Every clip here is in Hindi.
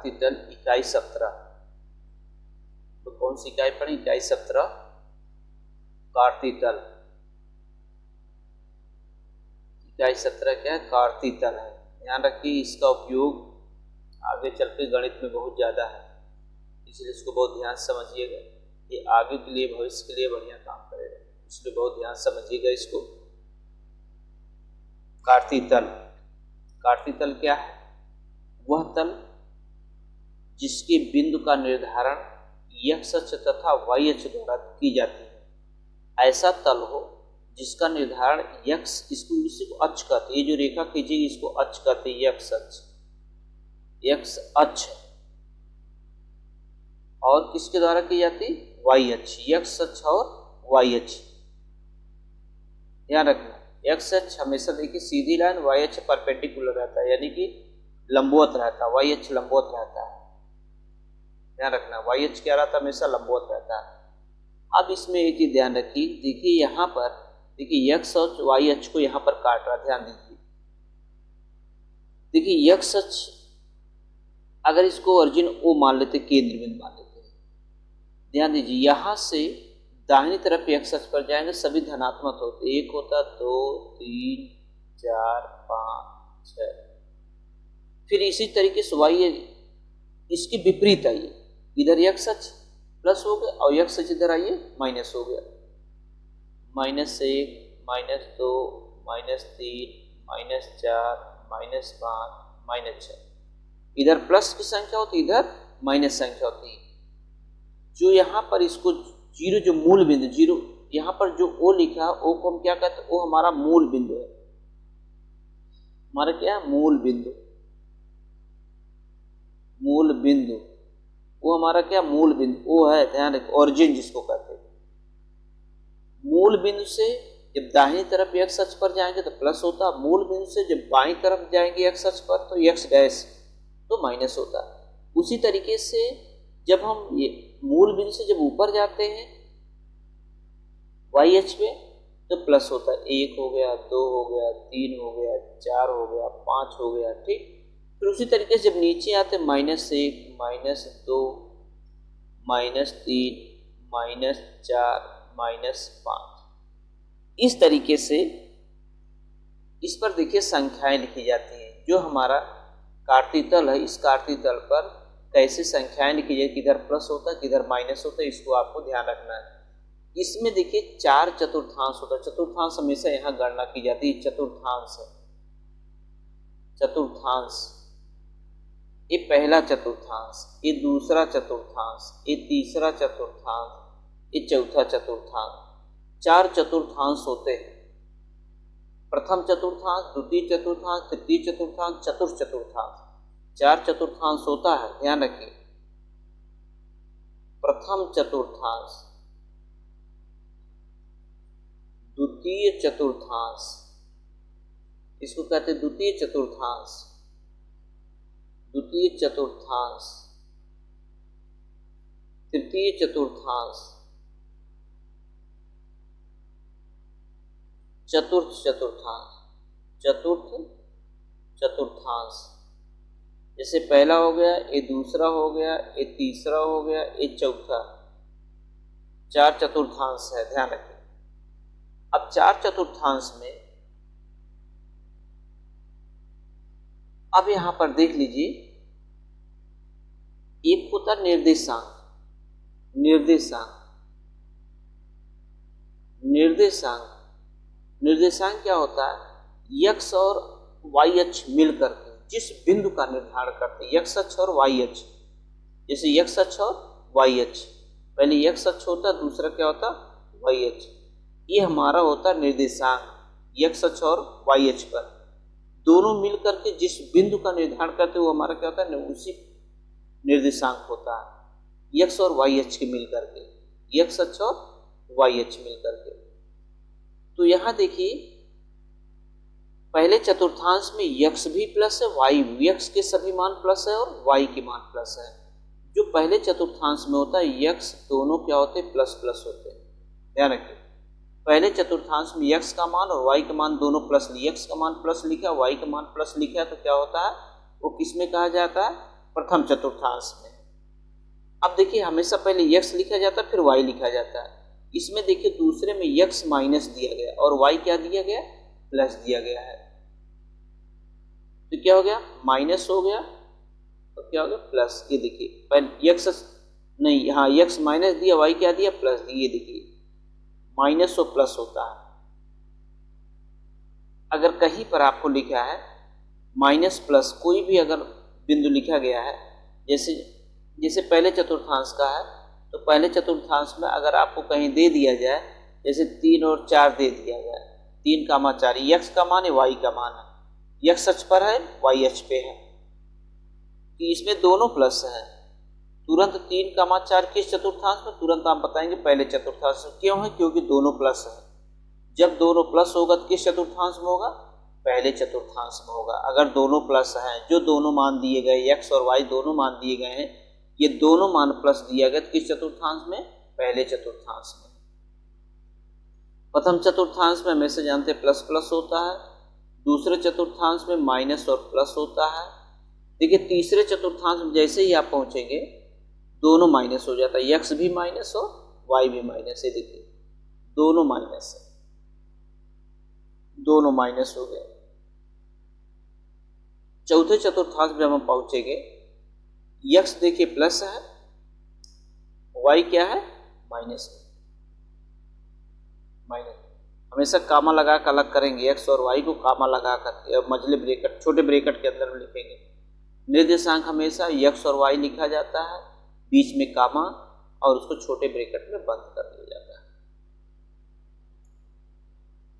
कार्तीय तल इकाई 17। तो कौन सी इकाई पढ़ी? इकाई 17 कार्तीय तल। इकाई 17 क्या है? कार्तीय तल है। ध्यान रखिए इसका उपयोग आगे चल के गणित में बहुत ज़्यादा है, इसलिए इसको बहुत ध्यान से समझिएगा। ये आगे के लिए, भविष्य के लिए बढ़िया काम करेगा, इसलिए बहुत ध्यान से समझिएगा इसको। कार्तीय तल, कार्तीय तल क्या है? वह तल जिसके बिंदु का निर्धारण x अक्ष तथा y अक्ष द्वारा की जाती है। ऐसा तल हो जिसका निर्धारण x, इसको अक्ष कहते हैं, ये जो रेखा खींचेगी इसको अक्ष कहते हैं, x अक्ष, x अक्ष, और किसके द्वारा की जाती? y अक्ष, x अक्ष और y अक्ष। ध्यान रखना x अक्ष हमेशा देखिए सीधी लाइन, y अक्ष परपेंडिकुलर रहता है, यानी कि लंबवत रहता है, y अक्ष लंबवत रहता है। ध्यान रखना y अक्ष क्या रहता है? हमेशा लंबवत रहता है। अब इसमें एक चीज ध्यान रखिए, देखिए यहाँ पर देखिए x अक्ष y अक्ष को यहाँ पर काट रहा है, ध्यान दीजिए। देखिए x अक्ष अगर इसको ओरिजिन O मान लेते, केंद्र बिंदु मान लेते हैं, ध्यान दीजिए यहाँ से दाहिनी तरफ x अक्ष पर जाएंगे सभी धनात्मक होते, 1 होता, 2, 3, 4, 5, 6। फिर इसी तरीके से y इसकी विपरीत आइए, इधर x अक्ष प्लस हो गया और x अक्ष इधर आइए माइनस हो गया, -1, -2, -3, -4, -5, -6। इधर प्लस की संख्या होती, इधर माइनस संख्या होती है। जो यहाँ पर इसको जीरो, जो मूल बिंदु जीरो, यहाँ पर जो O लिखा है, O को हम क्या कहते हैं? O हमारा मूल बिंदु है। हमारा क्या है? मूल बिंदु। मूल बिंदु वो हमारा क्या? मूल बिंदु O है, ध्यान रखिए, ओरिजिन जिसको कहते हैं। मूल बिंदु से जब दाहिनी तरफ x अक्ष पर जाएंगे तो प्लस होता, मूल बिंदु से जब बाईं तरफ जाएंगे x अक्ष पर तो x डैश तो माइनस होता। उसी तरीके से जब हम ये मूल बिंदु से जब ऊपर जाते हैं y अक्ष पे तो प्लस होता है, 1 हो गया, 2 हो गया, 3 हो गया, 4 हो गया, 5 हो गया, ठीक। फिर उसी तरीके से जब नीचे आते -1, -2, -3, -4, -5, इस तरीके से इस पर देखिए संख्याएं लिखी जाती हैं। जो हमारा कार्तीय तल है, इस कार्तीय तल पर कैसे संख्याएं लिखी जाए, किधर प्लस होता है, किधर माइनस होता है, इसको आपको ध्यान रखना है। इसमें देखिए 4 चतुर्थांश होता है। चतुर्थांश हमेशा यहाँ गणना की जाती है। चतुर्थांश है, चतुर्थांश, ये पहला चतुर्थांश, ये दूसरा चतुर्थांश, ये तीसरा चतुर्थांश, ये चौथा चतुर्थांश। 4 चतुर्थांश होते हैं। प्रथम चतुर्थांश, द्वितीय चतुर्थांश, तृतीय चतुर्थांश, चतुर्थ चतुर्थांश। 4 चतुर्थांश होता है, ध्यान रखिए। प्रथम चतुर्थांश, द्वितीय चतुर्थांश, इसको कहते हैं द्वितीय चतुर्थांश, द्वितीय चतुर्थांश, तृतीय चतुर्थांश, चतुर्थ चतुर्थांश, चतुर्थ चतुर्थांश। जैसे पहला हो गया, ये दूसरा हो गया, ये तीसरा हो गया, ये चौथा। 4 चतुर्थांश है, ध्यान रखिए। अब 4 चतुर्थांश में अब यहां पर देख लीजिए, एक होता निर्देशांक, निर्देशांक, निर्देशांक, निर्देशांक क्या होता है? x और y अक्ष मिलकर के जिस बिंदु का निर्धारण करते हैं, x अक्ष और y अक्ष। जैसे x अक्ष और y अक्ष, पहले x अक्ष होता, दूसरा क्या होता? y अक्ष। ये हमारा होता निर्देशांक, x अक्ष और y अक्ष पर दोनों मिलकर के जिस बिंदु का निर्धारण करते हैं वो हमारा क्या होता है? उसी निर्देशांक होता है, x और y अक्ष के मिलकर के, x अक्ष और y अक्ष मिलकर के। तो यहां देखिए पहले चतुर्थांश में x भी प्लस है, y भी, x के सभी मान प्लस है और y के मान प्लस है। जो पहले चतुर्थांश में होता है x दोनों क्या होते हैं? प्लस प्लस होते हैं, ध्यान रखिए। पहले चतुर्थांश में x का मान और y का मान दोनों प्लस, x का मान प्लस लिखा, y का मान प्लस लिखा, तो क्या होता है? वो किस में कहा जाता है? प्रथम चतुर्थांश में। अब देखिए हमेशा पहले x लिखा जाता है फिर y लिखा जाता है। इसमें देखिए दूसरे में x माइनस दिया गया और y क्या दिया गया, प्लस दिया गया है। तो क्या हो गया, माइनस हो गया तो क्या हो गया प्लस। ये देखिए पहले x नहीं, हाँ x माइनस दिया, y क्या दिया, प्लस दिया। ये देखिए माइनस और प्लस होता है। अगर कहीं पर आपको लिखा है माइनस प्लस, कोई भी अगर बिंदु लिखा गया है, जैसे पहले चतुर्थांश का है, तो पहले चतुर्थांश में अगर आपको कहीं दे दिया जाए, जैसे 3 और 4 दे दिया जाए, 3, 4, x का मान है, y का मान है, x अक्ष पर है, y अक्ष पे है, कि इसमें दोनों प्लस है। तुरंत 3, 4 किस चतुर्थांश में, तुरंत आप बताएंगे पहले चतुर्थांश में। क्यों है, क्योंकि दोनों प्लस है। जब दोनों प्लस होगा तो किस चतुर्थांश में होगा, पहले चतुर्थांश में होगा। अगर दोनों प्लस हैं, जो दोनों मान दिए गए x और y दोनों मान दिए गए हैं, ये दोनों मान प्लस दिया गया, तो किस चतुर्थांश में, पहले चतुर्थांश में। प्रथम चतुर्थांश में हमेशा जानते हैं प्लस प्लस होता है, दूसरे चतुर्थांश में माइनस और प्लस होता है। देखिए तीसरे चतुर्थांश में जैसे ही आप पहुंचेंगे दोनों माइनस हो जाता है, x भी माइनस और y भी माइनस है। देखिए दोनों माइनस है, दोनों माइनस हो गए। चौथे चतुर्थांश में हम पहुंचेंगे, x देखिए प्लस है, y क्या है, माइनस है। माइनस हमेशा कामा लगा कर अलग करेंगे, x और y को कामा लगा करके मझले ब्रैकेट, छोटे ब्रैकेट के अंदर लिखेंगे। निर्देशांक हमेशा x और y लिखा जाता है, बीच में कामा, और उसको छोटे ब्रैकेट में बंद कर दिया जाता है।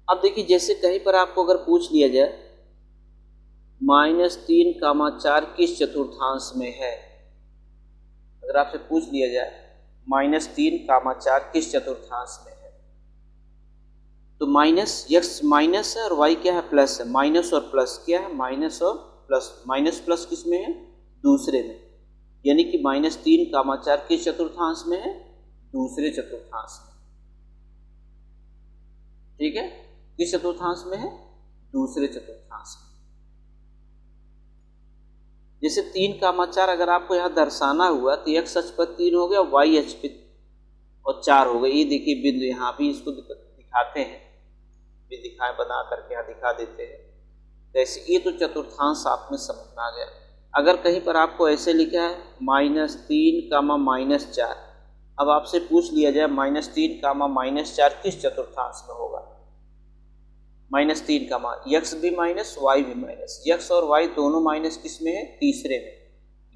अब देखिए जैसे कहीं पर आपको अगर पूछ लिया जाए -3, 4 किस चतुर्थांश में है, अगर आपसे पूछ लिया जाए -3, 4 किस चतुर्थांश में है, तो माइनस x माइनस है और y क्या है, प्लस है। माइनस और प्लस क्या है, माइनस और प्लस। माइनस प्लस किस में है, दूसरे में, यानी कि -3, 4 किस चतुर्थांश में है, दूसरे चतुर्थांश में। ठीक है, किस चतुर्थांश में है, दूसरे चतुर्थांश में। जैसे 3, 4 अगर आपको यहाँ दर्शाना हुआ तो x अक्ष पर 3 हो गया, y अक्ष पे और 4 हो गए। ये देखिए बिंदु, यहाँ भी इसको दिखाते हैं, भी दिखाएं बना करके यहाँ दिखा देते हैं। तो ऐसे ये तो चतुर्थांश आप में समझ में आ गया। अगर कहीं पर आपको ऐसे लिखा है -3, -4, अब आपसे पूछ लिया जाए -3, -4 किस चतुर्थांश में होगा, -3 का मान, x भी माइनस y भी माइनस, x और y दोनों माइनस किस में है, तीसरे में,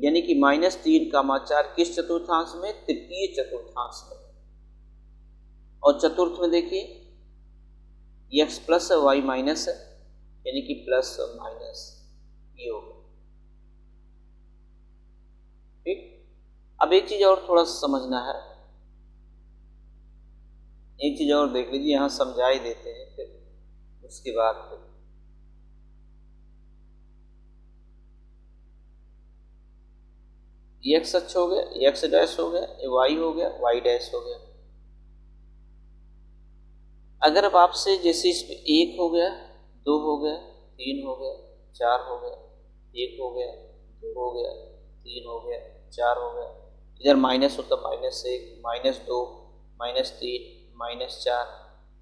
यानी कि -3, 4 किस चतुर्थांश में, तृतीय चतुर्थांश में। और चतुर्थ में देखिए x प्लस है, y माइनस है, यानी कि प्लस और माइनस ये हो गया। ठीक, अब एक चीज और थोड़ा समझना है, एक चीज और देख लीजिए, यहाँ समझा ही देते हैं, फिर उसके बाद ये x अक्ष हो गया, x डैश हो गया, ये y हो गया, y डैश हो गया। अगर अब आपसे जैसे इसमें 1 हो गया, 2 हो गया, 3 हो गया, 4 हो गया, 1 हो गया, 2 हो गया, 3 हो गया, 4 हो गया, इधर माइनस होता -1, -2, -3, -4,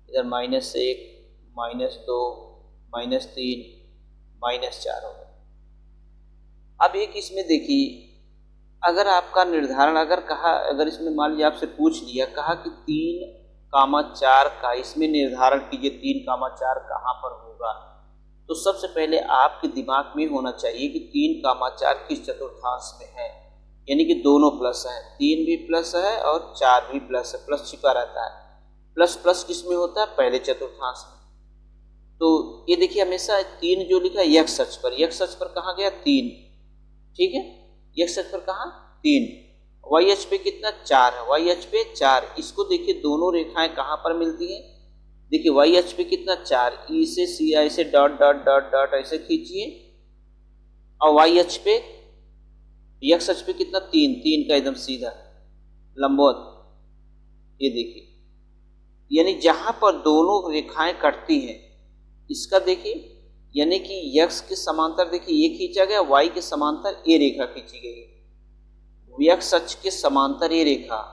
इधर -1, -2, -3, -4 हो गया। अब एक इसमें देखिए, अगर आपका निर्धारण अगर कहा, अगर इसमें मान लीजिए आपसे पूछ लिया, कहा कि 3, 4 का इसमें निर्धारण कीजिए, 3, 4 कहाँ पर होगा, तो सबसे पहले आपके दिमाग में होना चाहिए कि 3, 4 किस चतुर्थांश में है, यानी कि दोनों प्लस है, 3 भी प्लस है और 4 भी प्लस है, प्लस छिपा रहता है। प्लस प्लस किस में होता है, पहले चतुर्थांश में। तो ये देखिए हमेशा 3 जो लिखा है x अक्ष पर, x अक्ष पर कहाँ गया, 3, ठीक है, x अक्ष पर कहाँ, 3, y अक्ष पे कितना, 4 है, y अक्ष पे 4। इसको देखिए दोनों रेखाएं कहाँ पर मिलती हैं, देखिए y अक्ष पे कितना, 4, ई से सी ऐसे डॉट डॉट डॉट डॉट ऐसे खींचिए, और y अक्ष पे, x अक्ष पे कितना, 3 का एकदम सीधा लंबवत, ये देखिए, यानी जहां पर दोनों रेखाएं कटती हैं, इसका देखिए, यानी कि x के समांतर देखिए ये खींचा गया, y के समांतर ये रेखा खींची गई है, एक्स अक्ष के समांतर ये रेखा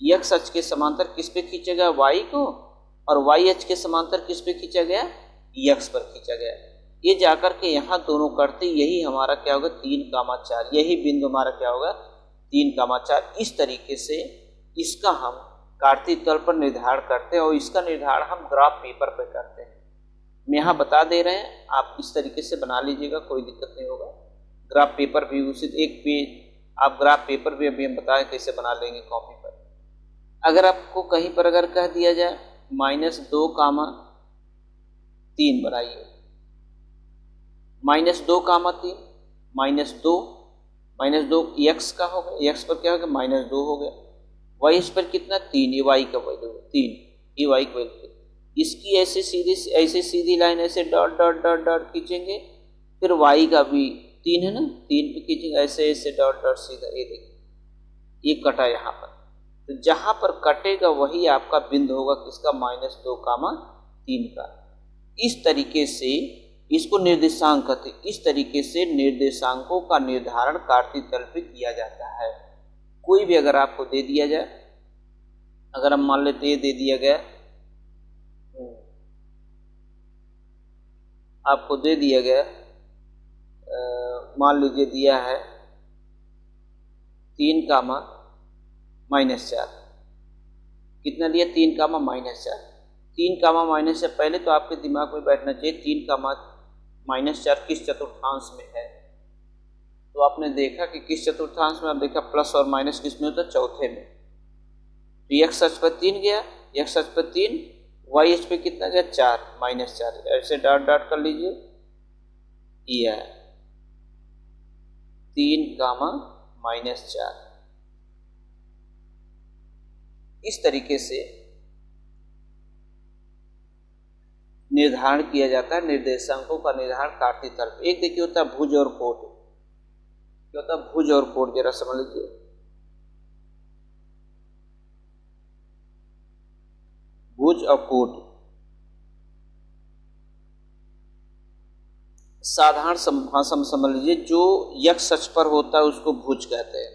एक्स अक्ष के समांतर किस पे खींचा गया, वाई को, और वाई अक्ष के समांतर किस पे खींचा गया, एक्स पर खींचा गया। ये जाकर के यहाँ दोनों करते, यही हमारा क्या होगा 3,4, यही बिंदु हमारा क्या होगा 3,4। इस तरीके से इसका हम कार्तीय तल पर निर्धारण करते हैं और इसका निर्धारण हम ग्राफ पेपर पर करते हैं। हम यहाँ बता दे रहे हैं, आप इस तरीके से बना लीजिएगा, कोई दिक्कत नहीं होगा। ग्राफ पेपर भी उसी एक पेज आप ग्राफ पेपर भी अभी हम बताएं कैसे बना लेंगे कॉपी पर। अगर आपको कहीं पर अगर कह दिया जाए -2,3 बनाइए, -2,3 -2 एक्स का हो गया, एक्स पर क्या हो गया -2 हो गया, वाई इस पर कितना 3, ये वाई का वैल्यू 3, ये वाई का वैल्यू। इसकी ऐसे सीधी लाइन ऐसे डॉट डॉट डॉट डॉट खींचेंगे, फिर वाई का भी 3 है ना, 3 पे खींचेंगे ऐसे ऐसे डॉट डॉट सीधा, ये देखिए ये कटा यहाँ पर। तो जहां पर कटेगा वही आपका बिंदु होगा किसका -2,3 का। इस तरीके से इसको निर्देशांक कहते हैं। इस तरीके से निर्देशांकों का निर्धारण कार्तीय तल पे किया जाता है। कोई भी अगर आपको दे दिया जाए, अगर हम मान लेते ये दे दिया गया, आपको दे दिया गया मान लीजिए दिया है 3,-4, कितना दिया 3,-4, 3,-4। पहले तो आपके दिमाग में बैठना चाहिए 3,-4 किस चतुर्थांश में है। तो आपने देखा कि किस चतुर्थांश में, आप देखा प्लस और माइनस किस में होता है, चौथे में। तो एक्स अक्ष पर 3 गया, एक्स अक्ष पर 3, वाई अक्ष पे कितना गया 4, -4, ऐसे डॉट डॉट कर लीजिए, ये है 3,-4। इस तरीके से निर्धारण किया जाता है निर्देशांकों का निर्धारण कार्तीय तल पे। एक देखिए होता है भुज और कोट, क्या होता है भुज और कोट, जरा समझ लीजिए। भुज और कोट साधारण भाषा में समझ लीजिए, जो एक्स अक्ष पर होता है उसको भुज कहते हैं,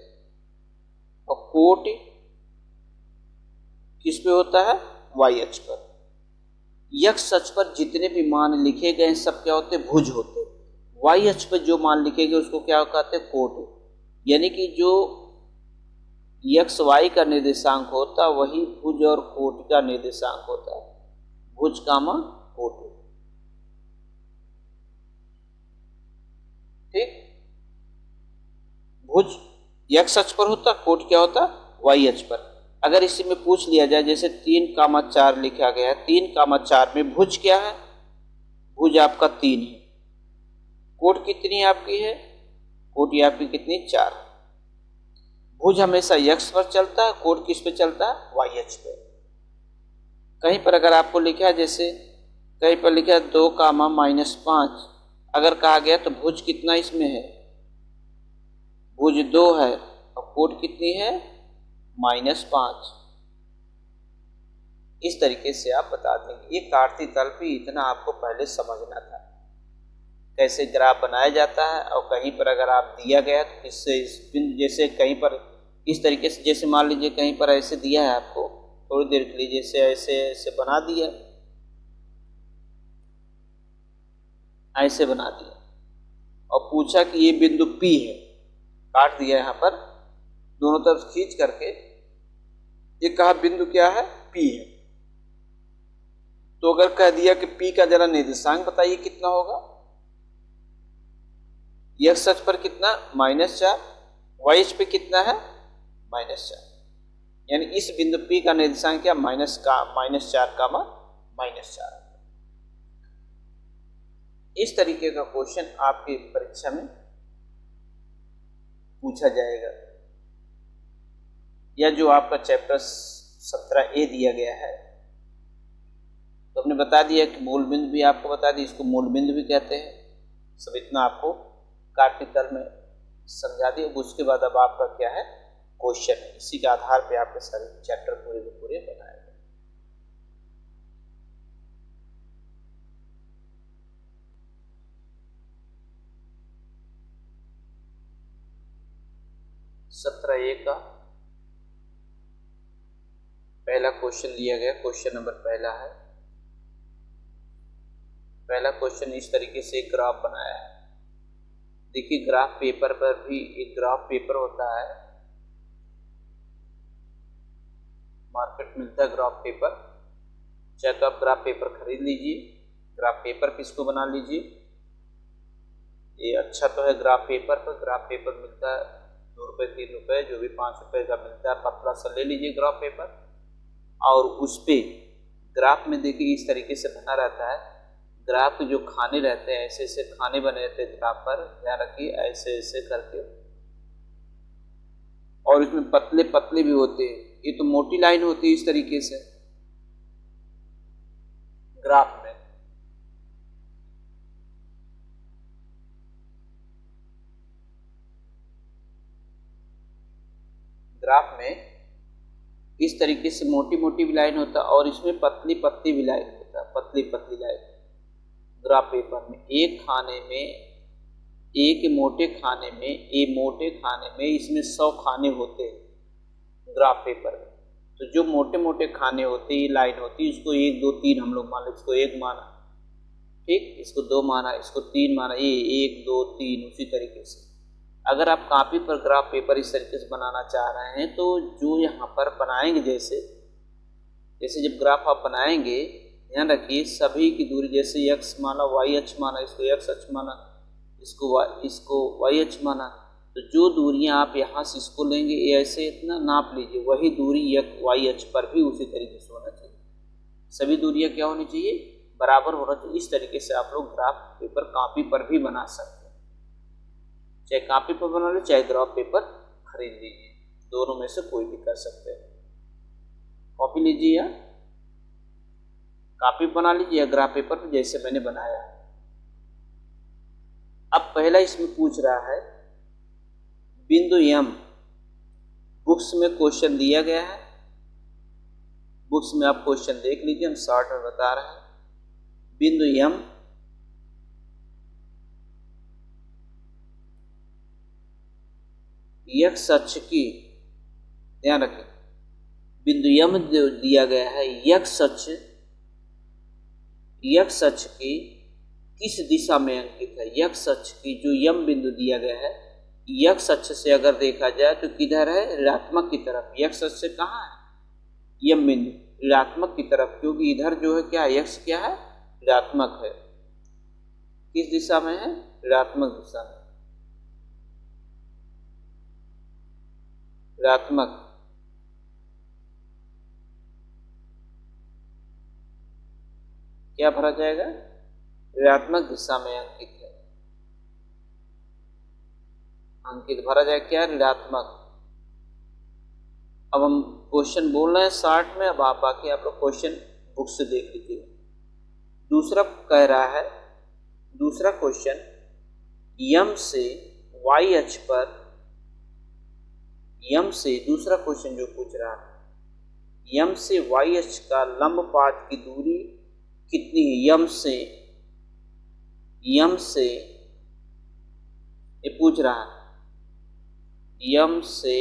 और कोट किस पे होता है, वाई अक्ष पर। एक्स अक्ष पर जितने भी मान लिखे गए सब क्या होते हैं, भुज होते हैं। वाई अक्ष पर जो मान लिखे गए उसको क्या कहते हैं, कोट। यानी कि जो एक्स वाई का निर्देशांक होता है वही भुज और कोट का निर्देशांक होता है, भुज कामा कोट। ठीक, भुज एक्स अक्ष पर होता, कोट क्या होता, वाई अक्ष पर। अगर इसी में पूछ लिया जाए जैसे 3,4 लिखा गया है, 3,4 में भुज क्या है, भुज आपका 3 है, कोट कितनी आपकी है, कोट ये आपकी कितनी 4। भुज हमेशा एक्स पर चलता है, कोट किस पे चलता है, वाई अक्ष पे। कहीं पर अगर आपको लिखा है, जैसे कहीं पर लिखा है 2,-5, अगर कहा गया तो भुज कितना इसमें है, भुज 2 है और कोट कितनी है -5। इस तरीके से आप बता देंगे। ये कार्तीय तल पे इतना आपको पहले समझना था कैसे ग्राफ बनाया जाता है। और कहीं पर अगर आप दिया गया तो इससे जैसे कहीं पर इस तरीके से, जैसे मान लीजिए कहीं पर ऐसे दिया है आपको, थोड़ी देर के लिए जैसे ऐसे ऐसे बना दिया, ऐसे बना दिया और पूछा कि ये बिंदु P है, काट दिया यहाँ पर दोनों तरफ खींच करके, ये कहा बिंदु क्या है, P है। तो अगर कह दिया कि P का जरा निर्देशांक बताइए कितना होगा, एक्स अक्ष पर कितना -4, वाई अक्ष पे कितना है -4, यानी इस बिंदु P का निर्देशांक क्या -4, इस तरीके का क्वेश्चन आपकी परीक्षा में पूछा जाएगा। या जो आपका चैप्टर 17A दिया गया है, तो हमने बता दिया कि मूल बिंदु भी आपको बता दी, इसको मूल बिंदु भी कहते हैं। सब इतना आपको कार्तीय तल में समझा दिया। उसके बाद अब आपका क्या है, क्वेश्चन है। इसी के आधार पे आपके सारे चैप्टर पूरे के पूरे बनाए गए। 17A का पहला क्वेश्चन दिया गया। क्वेश्चन नंबर पहला है। पहला क्वेश्चन इस तरीके से एक ग्राफ बनाया है। देखिए ग्राफ पेपर पर भी एक ग्राफ पेपर होता है, मार्केट मिलता है ग्राफ पेपर, चाहे तो आप ग्राफ पेपर खरीद लीजिए, ग्राफ पेपर पे इसको बना लीजिए। ये अच्छा तो है ग्राफ पेपर, पर ग्राफ पेपर मिलता है 2 रुपये 3 रुपये, जो भी 5 रुपये का मिलता है, पतला सा ले लीजिए ग्राफ पेपर। और उस पे ग्राफ में देखिए इस तरीके से बना रहता है। ग्राफ के जो खाने रहते हैं, ऐसे ऐसे खाने बने रहते हैं ग्राफ पर, ध्यान रखिए, ऐसे ऐसे करके, और इसमें पतले पतले भी होते हैं। ये तो मोटी लाइन होती है इस तरीके से ग्राफ में। ग्राफ में इस तरीके से मोटी मोटी भी लाइन होता है और इसमें पतली पतली भी लाइन होता है, पतली पतली लाइन ग्राफ पेपर में। एक खाने में, एक मोटे खाने में, एक मोटे खाने में इसमें 100 खाने होते हैं ग्राफ पेपर में। तो जो मोटे मोटे खाने होते हैं, ये लाइन होती है, इसको 1 2 3 हम लोग मान लो, इसको 1 माना, ठीक, इसको 2 माना, इसको 3 माना, ये 1 2 3। उसी तरीके से अगर आप कॉपी पर ग्राफ पेपर इस तरीके से बनाना चाह रहे हैं, तो जो यहाँ पर बनाएंगे, जैसे जब ग्राफ आप बनाएंगे, ध्यान रखिए सभी की दूरी, जैसे x माना, y अक्ष माना, इसको x अक्ष माना, इसको y अक्ष माना, तो जो दूरियां आप यहाँ से इसको लेंगे, ऐसे इतना नाप लीजिए, वही दूरी y अक्ष पर भी उसी तरीके से होना चाहिए। सभी दूरियां क्या होनी चाहिए? बराबर होना चाहिए। इस तरीके से आप लोग ग्राफ पेपर कॉपी पर भी बना सकते हैं, चाहे कॉपी पर बना लो, चाहे ग्राफ पेपर खरीद लीजिए, दोनों में से कोई भी कर सकते हैं। कॉपी लीजिए या कॉपी बना लीजिए या ग्राफ पेपर पर, जैसे मैंने बनाया। अब पहला इसमें पूछ रहा है बिंदु M, बुक्स में क्वेश्चन दिया गया है, बुक्स में आप क्वेश्चन देख लीजिए, हम शॉर्ट में बता रहे हैं। बिंदु M x अक्ष की, ध्यान रखें, बिंदु M जो दिया गया है x अक्ष की किस दिशा में अंकित है? x अक्ष की जो M बिंदु दिया गया है, x अक्ष से अगर देखा जाए तो किधर है? ऋणात्मक की तरफ। x अक्ष से कहाँ है? M बिंदु ऋणात्मक की तरफ, क्योंकि इधर जो है क्या है? x क्या है? ऋणात्मक है। किस दिशा में है? ऋणात्मक दिशा में। ऋणात्मक, क्या भरा जाएगा? ऋणात्मक दिशा में अंकित है, अंकित भरा जाए क्या? ऋणात्मक। अब हम क्वेश्चन बोल रहे हैं 60 में, अब आप बाकी आप लोग क्वेश्चन बुक से देख लीजिए। दूसरा कह रहा है, दूसरा क्वेश्चन, M से y अक्ष पर, M से, दूसरा क्वेश्चन जो पूछ रहा है, M से y अक्ष का लंब पाद की दूरी कितनी है? M से ये पूछ रहा है, M से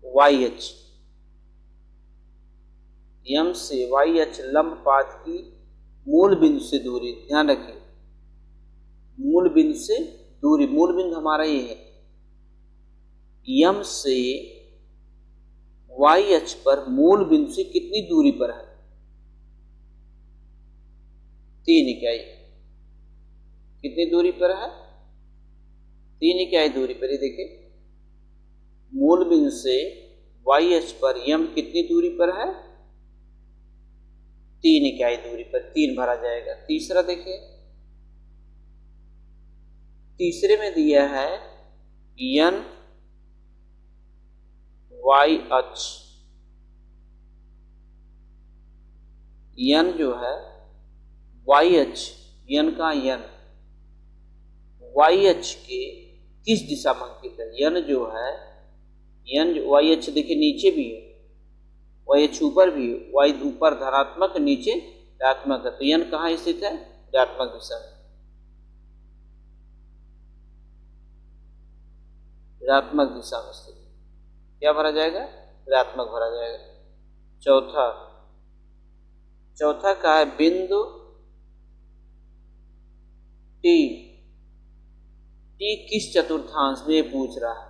y अक्ष, M से y अक्ष लंब पाद की मूल बिंदु से दूरी, ध्यान रखिए, मूल बिंदु से दूरी, मूल बिंदु हमारा ये है। M से y अक्ष पर मूल बिंदु से कितनी दूरी पर है? 3 इकाई। कितनी दूरी पर है? 3 इकाई दूरी पर। ये देखिए, मूल बिंदु से y अक्ष पर M कितनी दूरी पर है? 3 इकाई दूरी पर, 3 भरा जाएगा। तीसरा देखिए, तीसरे में दिया है n y अक्ष, n जो है y अक्ष, n का n y अक्ष के किस दिशा में अंकित है? n जो है, n y अक्ष देखिए नीचे भी है, y अक्ष ऊपर भी है, y ऊपर धनात्मक, नीचे ऋणात्मक है, तो n कहाँ स्थित है? ऋणात्मक दिशा में। ऋणात्मक दिशा में स्थित, क्या भरा जाएगा? ऋणात्मक भरा जाएगा। चौथा का है बिंदु टी, टी किस चतुर्थांश में पूछ रहा है,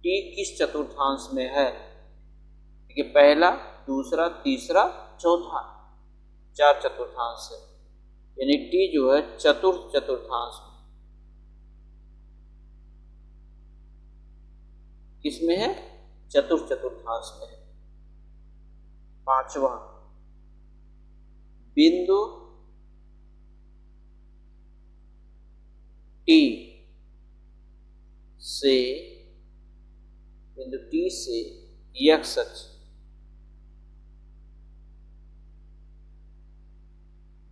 टी किस चतुर्थांश में है? देखिए पहला, दूसरा, तीसरा, चौथा, 4 चतुर्थांश है, यानी टी जो है चतुर्थ चतुर्थांश में। किसमें है? चतुर्थ चतुर्थांश में है। 5वां, बिंदु टी से x अक्ष,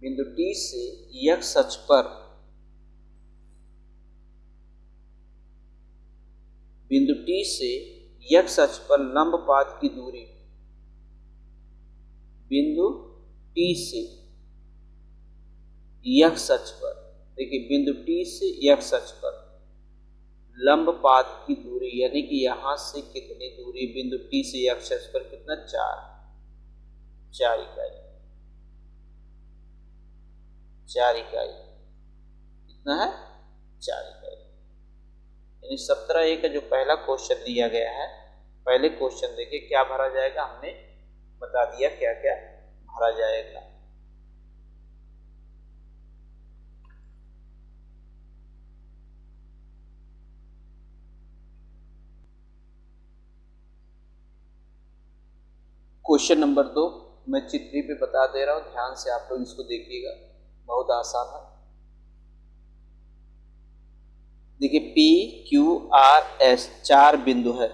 बिंदु टी से x अक्ष पर, बिंदु टी से x अक्ष पर लंब पाद की दूरी, बिंदु टी से x अक्ष पर, देखिए बिंदु टी से x अक्ष पर लंब पाद की दूरी, यानी कि यहां से कितनी दूरी बिंदु टी से x अक्ष पर, कितना? 4 इकाई, 4 इकाई, कितना है? 4 इकाई। यानी 17A का जो पहला क्वेश्चन दिया गया है, पहले क्वेश्चन देखिए क्या भरा जाएगा, हमने बता दिया क्या क्या भरा जाएगा। क्वेश्चन नंबर 2 मैं चित्र पे बता दे रहा हूं, ध्यान से आप लोग इसको देखिएगा, बहुत आसान है। देखिए P, Q, R, S 4 बिंदु है,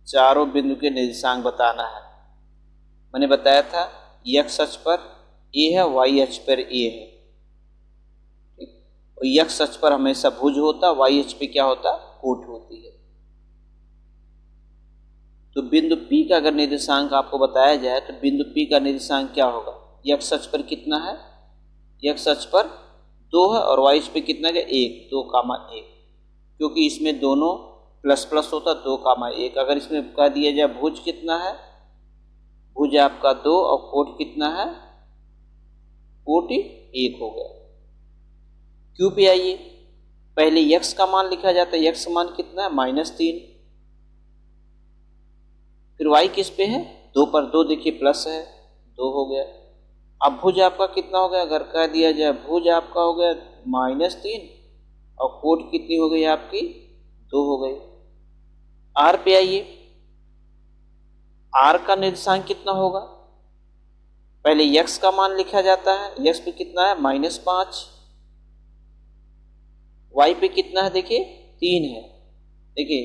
चारों बिंदु के निर्देशांक बताना है। मैंने बताया था x अक्ष पर A है, y अक्ष पर A है, और x अक्ष पर हमेशा भुज होता, y अक्ष पे क्या होता? कोट होती है। तो बिंदु P का अगर निर्देशांक आपको बताया जाए तो बिंदु P का निर्देशांक क्या होगा? x अक्ष पर कितना है? x अक्ष पर 2 है और y अक्ष पे कितना है? 1, 2,1, क्योंकि इसमें दोनों प्लस प्लस होता, 2,1। अगर इसमें कह दिया जाए भुज कितना है, भुज आपका 2 और कोट कितना है? कोट 1 हो गया। Q पे आइए, पहले x का मान लिखा जाता है, x का मान कितना है? -3। फिर y किस पे है? 2 पर 2, देखिए प्लस है, 2 हो गया। अब भुज आपका कितना हो गया? अगर कह दिया जाए भुज आपका हो गया -3 और कोट कितनी हो गई आपकी? 2 हो गई। R पे आइए, R का निर्देशांक कितना होगा? पहले x का मान लिखा जाता है, x पे कितना है? -5, y पे कितना है? देखिए 3 है। देखिए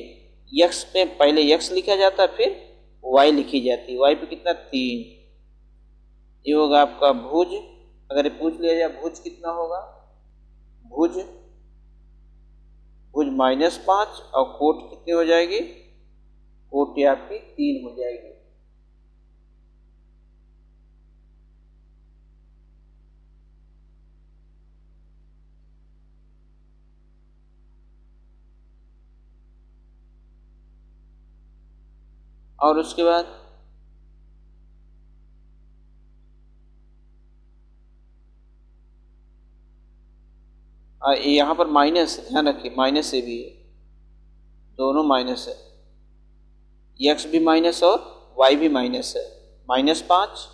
x पे पहले x लिखा जाता है, फिर y लिखी जाती है, y पे कितना? 3। ये होगा आपका भुज। अगर पूछ लिया जाए भुज कितना होगा, भुज -5 और कोट कितनी हो जाएगी? कोट आपकी 3 हो जाएगी। और उसके बाद यहाँ पर माइनस, ध्यान रखिए माइनस से भी है, दोनों माइनस है, x भी माइनस और y भी माइनस है। -5,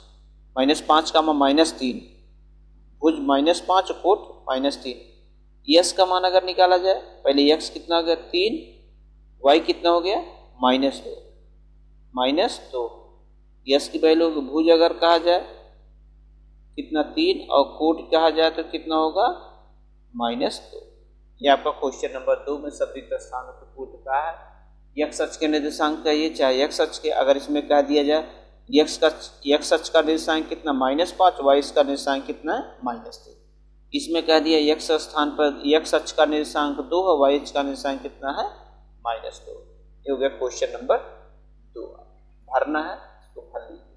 -5 का मान -3, भुज -5 कोट -3। यस का मान अगर निकाला जाए, पहले x कितना हो गया? 3, y कितना हो गया? -2। यस की वैल्यू भुज अगर कहा जाए कितना? 3 और कोट कहा जाए तो कितना होगा? -2। ये आपका क्वेश्चन नंबर 2 में सभी स्थानों पर पूछता है। x अक्ष के निर्देशांक चाहिए, चाहे x अक्ष के, अगर इसमें कह दिया जाए x अक्ष का निर्देशांक कितना? -5, y का निर्देशांक कितना है? -3। इसमें कह दिया x स्थान पर x अक्ष का निर्देशांक 2 है, y अक्ष का निर्देशांक कितना है? -2। ये हो गया क्वेश्चन नंबर 2। भरना है तो भर लीजिए।